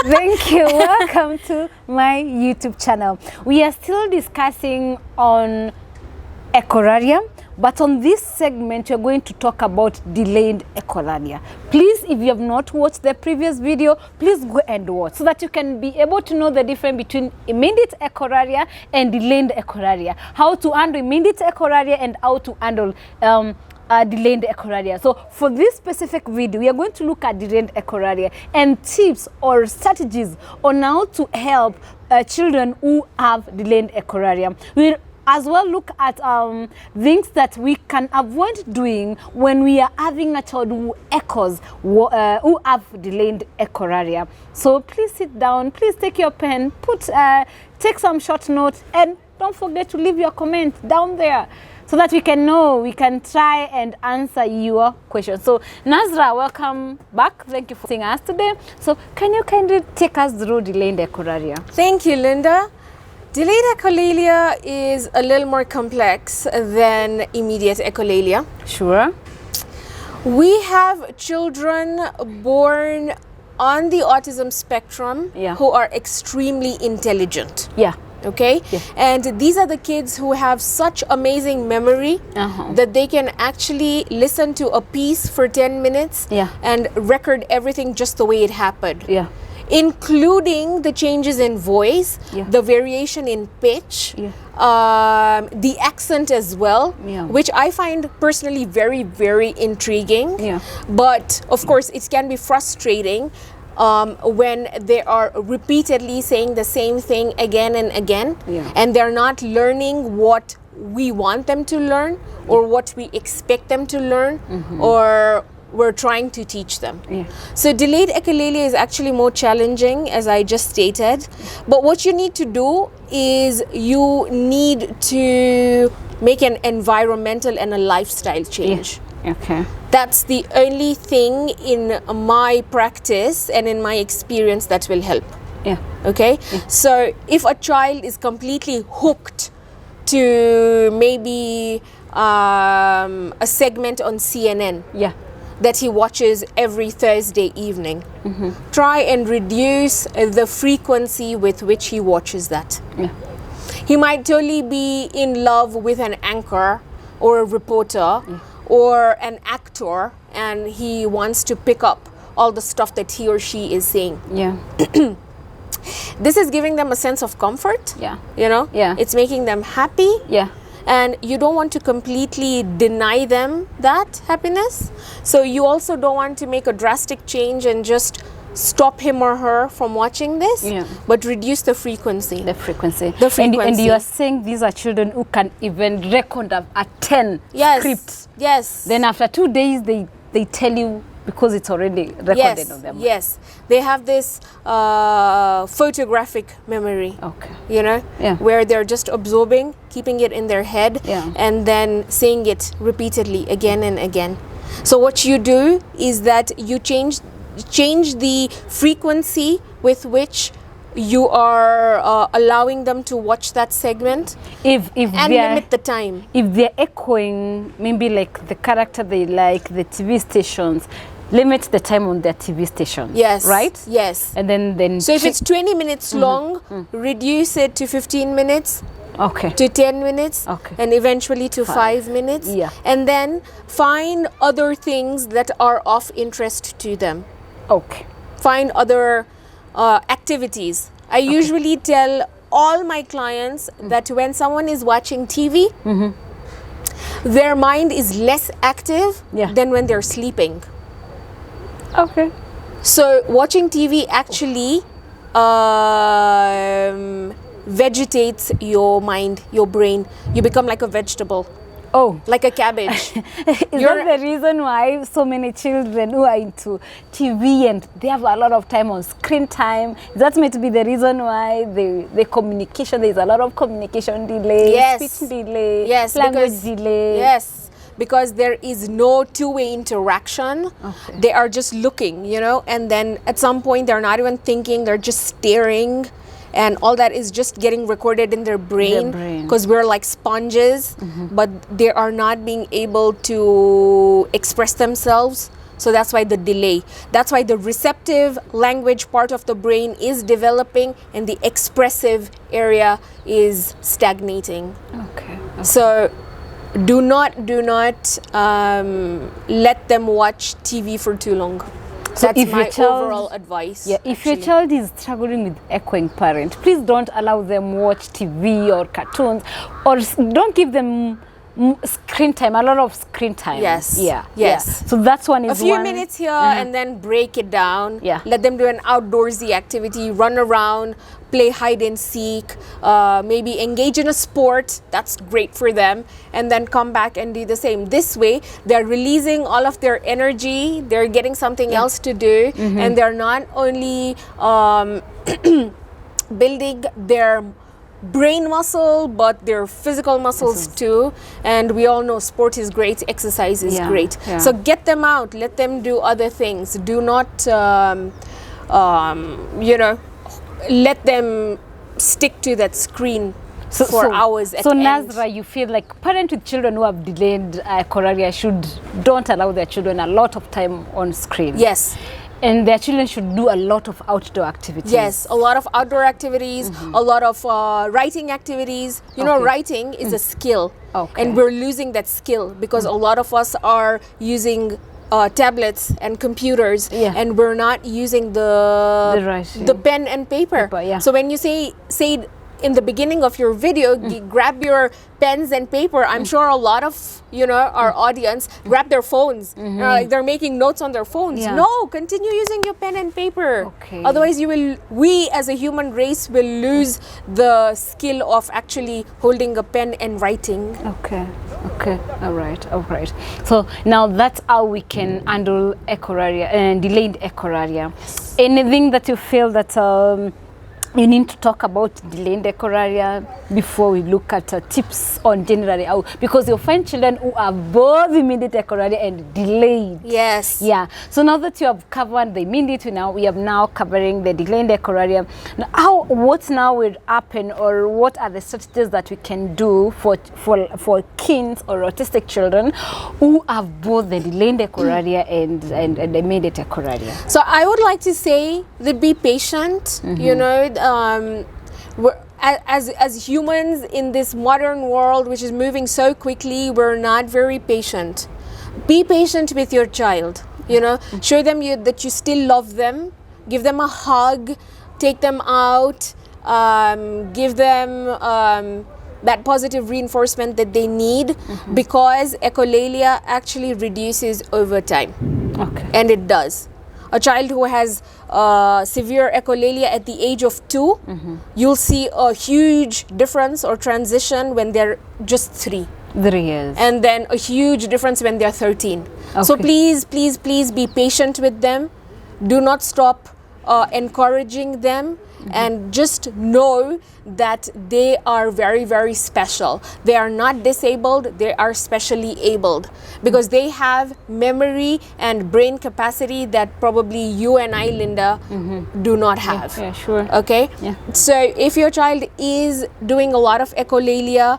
Thank you. Welcome to my YouTube channel. We are still discussing on Echolalia, but on this segment we're going to talk about delayed echolalia. Please, if you have not watched the previous video, please go and watch so that you can be able to know the difference between immediate echolalia and delayed echolalia, how to handle immediate echolalia and how to handle delayed echolalia. So for this specific video, we are going to look at delayed echolalia and tips or strategies on how to help children who have delayed echolalia. We'll as well look at things that we can avoid doing when we are having a child who echoes, who have delayed echolalia. So please sit down, please take your pen, take some short notes, and don't forget to leave your comment down there so that we can know, we can try and answer your questions. So Nazra, welcome back. Thank you for seeing us today. So can you kindly take us through delayed echolalia? Thank you, Linda. Delayed echolalia is a little more complex than immediate echolalia. Sure. We have children born on the autism spectrum who are extremely intelligent. Yeah. Okay? Yeah. And these are the kids who have such amazing memory that they can actually listen to a piece for 10 minutes and record everything just the way it happened. Yeah. Including the changes in voice, the variation in pitch, the accent as well, which I find personally very, very intriguing. Yeah. But of course, it can be frustrating when they are repeatedly saying the same thing again and again, and they're not learning what we want them to learn or what we expect them to learn or we're trying to teach them. So delayed echolalia is actually more challenging, as I just stated. But what you need to do is you need to make an environmental and a lifestyle change. Okay. That's the only thing in my practice and in my experience that will help. Okay. So if a child is completely hooked to maybe a segment on CNN, that he watches every Thursday evening, try and reduce the frequency with which he watches that. He might totally be in love with an anchor or a reporter or an actor, and he wants to pick up all the stuff that he or she is saying. This is giving them a sense of comfort. You know, it's making them happy. And you don't want to completely deny them that happiness. So you also don't want to make a drastic change and just stop him or her from watching this, but reduce the frequency. And you are saying these are children who can even record a 10 scripts. Then after 2 days, they tell you because it's already recorded on them. They have this photographic memory, you know, where they're just absorbing, keeping it in their head, and then saying it repeatedly again and again. So what you do is that you change the frequency with which you are allowing them to watch that segment, and limit the time. If they're echoing maybe like the character they like, the TV stations, limit the time on their TV station. Right? And then so if it's 20 minutes long, reduce it to 15 minutes. To 10 minutes, and eventually to 5 minutes, and then find other things that are of interest to them. Find other activities. I usually tell all my clients that when someone is watching TV, their mind is less active than when they're sleeping. So watching TV actually vegetates your mind, your brain. You become like a vegetable. Like a cabbage. Is that the reason why so many children who are into TV and they have a lot of time on screen time? Is that meant to be the reason why the communication, there's a lot of communication delay, speech delay, language delay? Because there is no two-way interaction. They are just looking, you know, and then at some point they're not even thinking, they're just staring. And all that is just getting recorded in their brain because we're like sponges, but they are not being able to express themselves So that's why the delay. That's why the receptive language part of the brain is developing and the expressive area is stagnating. Okay. So do not let them watch TV for too long. So That's if my your child, overall advice. Yeah, if your child is struggling with echoing parent, please don't allow them watch TV or cartoons, or don't give them screen time, a lot of screen time. Yes. Yeah. Yes. Yeah. So that's one is a few one. minutes here and then break it down. Yeah. Let them do an outdoorsy activity, run around, play hide and seek, maybe engage in a sport. That's great for them. And then come back and do the same. This way, they're releasing all of their energy. They're getting something else to do. And they're not only building their brain muscle, but their physical muscles too. And we all know sport is great, exercise is great. Yeah. So get them out, let them do other things. Do not let them stick to that screen for hours at So end. Nazra, you feel like parents with children who have delayed echolalia don't allow their children a lot of time on screen. Yes. And their children should do a lot of outdoor activities. Yes, a lot of outdoor activities, a lot of writing activities. You know, writing is a skill. Okay. And we're losing that skill because a lot of us are using tablets and computers, and we're not using the pen and paper. So when you say in the beginning of your video, grab your pens and paper, I'm sure a lot of our audience grab their phones. Like they're making notes on their phones. No, continue using your pen and paper. Otherwise we as a human race will lose the skill of actually holding a pen and writing. Okay, all right. So now that's how we can handle echolalia and delayed echolalia. Anything that you feel that you need to talk about delayed echolalia before we look at tips on generally how, because you'll find children who are both immediate echolalia and delayed. Yes. Yeah. So now that you have covered the immediate, we are now covering the delayed echolalia. Now, what now will happen, or what are the strategies that we can do for kids or autistic children who have both the delayed echolalia and the immediate echolalia? So I would like to say that be patient. As humans in this modern world, which is moving so quickly, we're not very patient. Be patient with your child. Show them that you still love them. Give them a hug. Take them out. Give them that positive reinforcement that they need, because echolalia actually reduces over time. Okay. And it does. A child who has severe echolalia at the age of 2, you'll see a huge difference or transition when they're just 3. 3 years. And then a huge difference when they're 13. So please be patient with them. Do not stop encouraging them. And just know that they are very, very special. They are not disabled, they are specially abled, because they have memory and brain capacity that probably you and I, Linda, do not have. Yeah, sure. Okay? Yeah. So if your child is doing a lot of echolalia,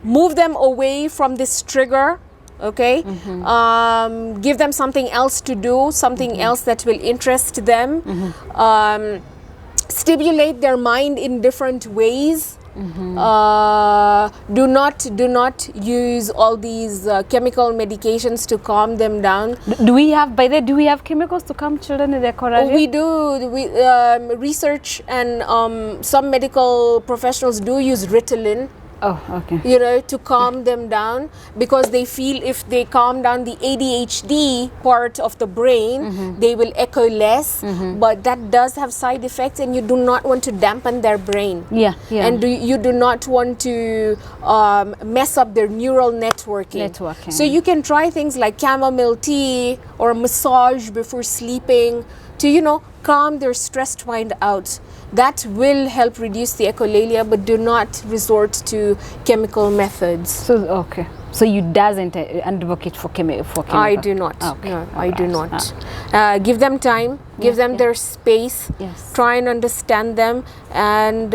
move them away from this trigger. Okay? Give them something else to do, something else that will interest them. Stimulate their mind in different ways. Do not use all these chemical medications to calm them down. Do we have chemicals to calm children with echolalia? We do. Research and some medical professionals do use Ritalin. Oh, okay. To calm them down, because they feel if they calm down the ADHD part of the brain, they will echo less. But that does have side effects, and you do not want to dampen their brain. Yeah. And you do not want to mess up their neural networking. So you can try things like chamomile tea or massage before sleeping to, calm their stressed mind out. That will help reduce the echolalia, but do not resort to chemical methods. So you doesn't advocate for chemical? I do not. Okay. No, I do not. Give them time. Give them their space. Yes. Try and understand them, and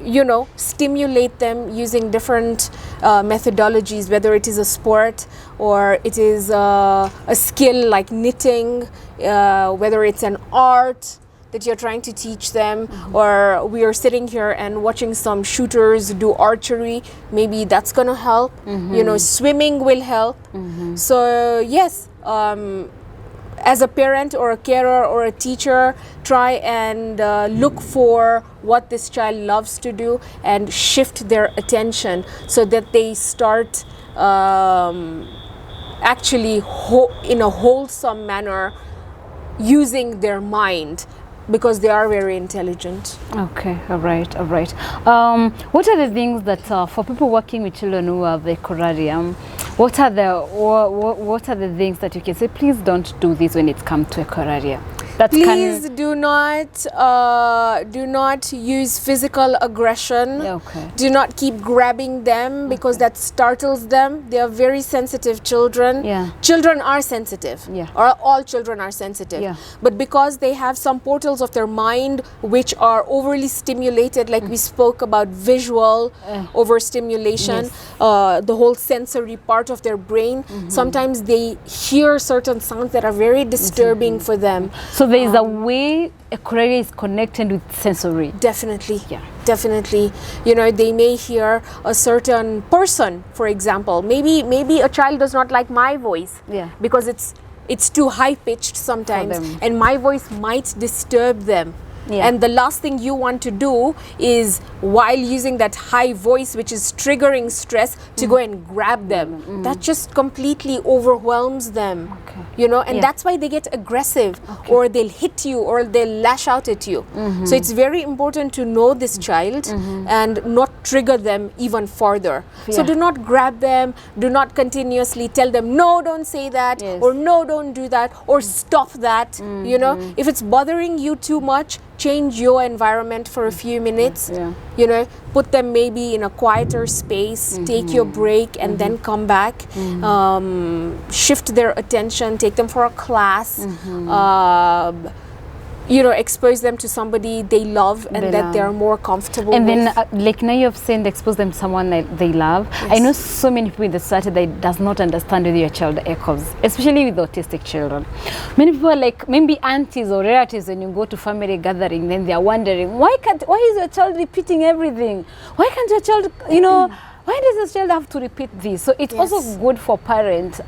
you know, stimulate them using different methodologies, whether it is a sport or it is a skill like knitting, whether it's an art that you're trying to teach them, or we are sitting here and watching some shooters do archery, maybe that's going to help. You know, swimming will help. So yes, as a parent or a carer or a teacher, try and look for what this child loves to do and shift their attention so that they start actually in a wholesome manner using their mind, because they are very intelligent. Okay, all right, all right. What are the things that for people working with children who have the echolalia, what are the things that you can say, please don't do this when it comes to echolalia? Please do not use physical aggression. Okay. Do not keep grabbing them because that startles them. They are very sensitive children. Yeah. Children are sensitive. Yeah. Or all children are sensitive. Yeah. But because they have some portals of their mind which are overly stimulated, like we spoke about visual overstimulation, the whole sensory part of their brain, sometimes they hear certain sounds that are very disturbing for them. So there is a way echolalia is connected with sensory. Definitely. Yeah. Definitely. You know, they may hear a certain person, for example. Maybe a child does not like my voice. Yeah. Because it's too high pitched sometimes, and my voice might disturb them. Yeah. And the last thing you want to do is, while using that high voice which is triggering stress, to go and grab them. That just completely overwhelms them. Okay. You know, and that's why they get aggressive, or they'll hit you, or they'll lash out at you. So it's very important to know this child and not trigger them even further. So do not grab them, do not continuously tell them, no, don't say that, or no, don't do that, or stop that. You know, if it's bothering you too much, change your environment for a few minutes. You know, put them maybe in a quieter space, take your break, and then come back. Shift their attention, take them for a class. You know, expose them to somebody they love and that they are more comfortable and with. then like now you've said, expose them to someone that they love. I know so many people in the society that does not understand whether your child echoes, especially with autistic children. Many people are like, maybe aunties or relatives, when you go to family gathering, then they are wondering, why is your child repeating everything? Why can't your child, you know, why does your child have to repeat this? So it's also good for parents,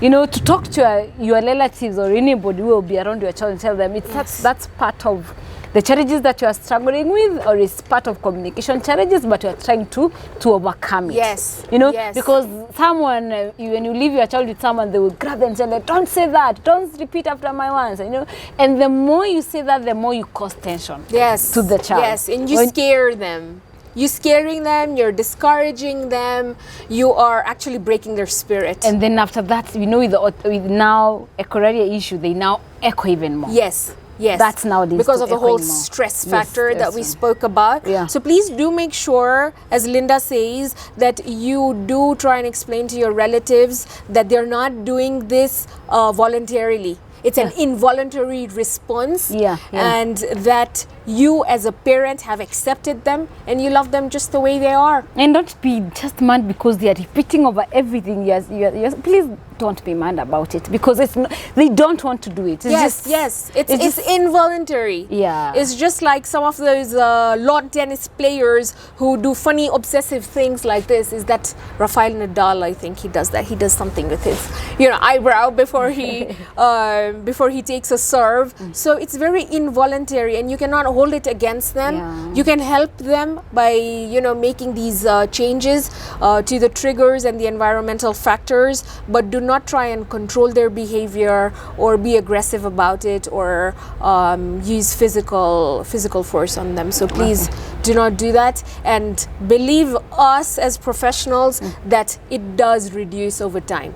you know, to talk to your relatives or anybody who will be around your child and tell them that's part of the challenges that you are struggling with, or it's part of communication challenges, but you are trying to overcome it. Yes. You know, Yes. because someone, when you leave your child with someone, they will grab them and say, don't say that, don't repeat after my words, you know. And the more you say that, the more you cause tension to the child. Yes, and you scare them. You're scaring them, you're discouraging them, you are actually breaking their spirit. And then after that, you know, with now echolalia issue, they now echo even more. Yes. Yes, that's now because of the whole stress factor that we spoke about. So please do make sure, as Linda says, that you do try and explain to your relatives that they're not doing this voluntarily. It's an involuntary response, and that you as a parent have accepted them and you love them just the way they are. And don't be just mad because they are repeating over everything. Yes, please don't be mad about it, because it's not, they don't want to do it. It's involuntary. It's just like some of those lawn tennis players who do funny obsessive things like this. Is that Rafael Nadal? I think he does that. He does something with his eyebrow before he takes a serve. So it's very involuntary, and you cannot hold it against them. You can help them by making these changes to the triggers and the environmental factors, but do not try and control their behavior or be aggressive about it, or use physical force on them. So please do not do that, and believe us as professionals that it does reduce over time.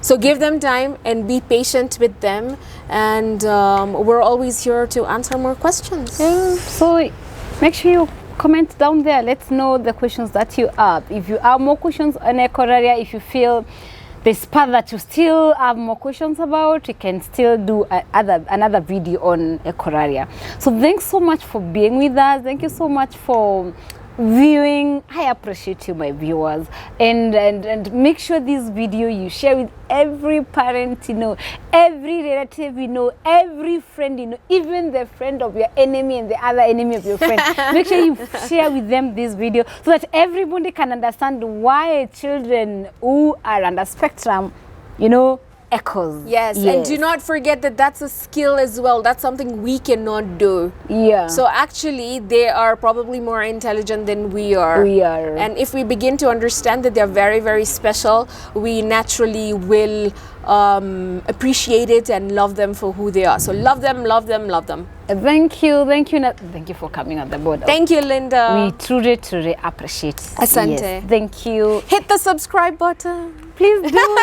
So give them time and be patient with them, and we're always here to answer more questions. So make sure you comment down there. Let's know the questions that you have. If you have more questions on echolalia, if you feel there's part that you still have more questions about, we can still do another video on Echolalia. So thanks so much for being with us. Thank you so much for viewing. I appreciate you, my viewers, and make sure this video you share with every parent you know, every relative you know, every friend you know, even the friend of your enemy and the other enemy of your friend. Make sure you share with them this video so that everybody can understand why children who are under spectrum, you know, echoes. Yes, and do not forget that that's a skill as well. That's something we cannot do. Yeah. So actually, they are probably more intelligent than we are. We are. And if we begin to understand that they're very, very special, we naturally will appreciate it and love them for who they are. So love them, love them, love them. Thank you for coming on the board. Thank you, Linda. We truly appreciate. Asante. Yes, thank you. Hit the subscribe button. Please do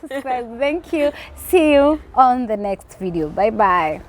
subscribe. Thank you. See you on the next video. Bye bye.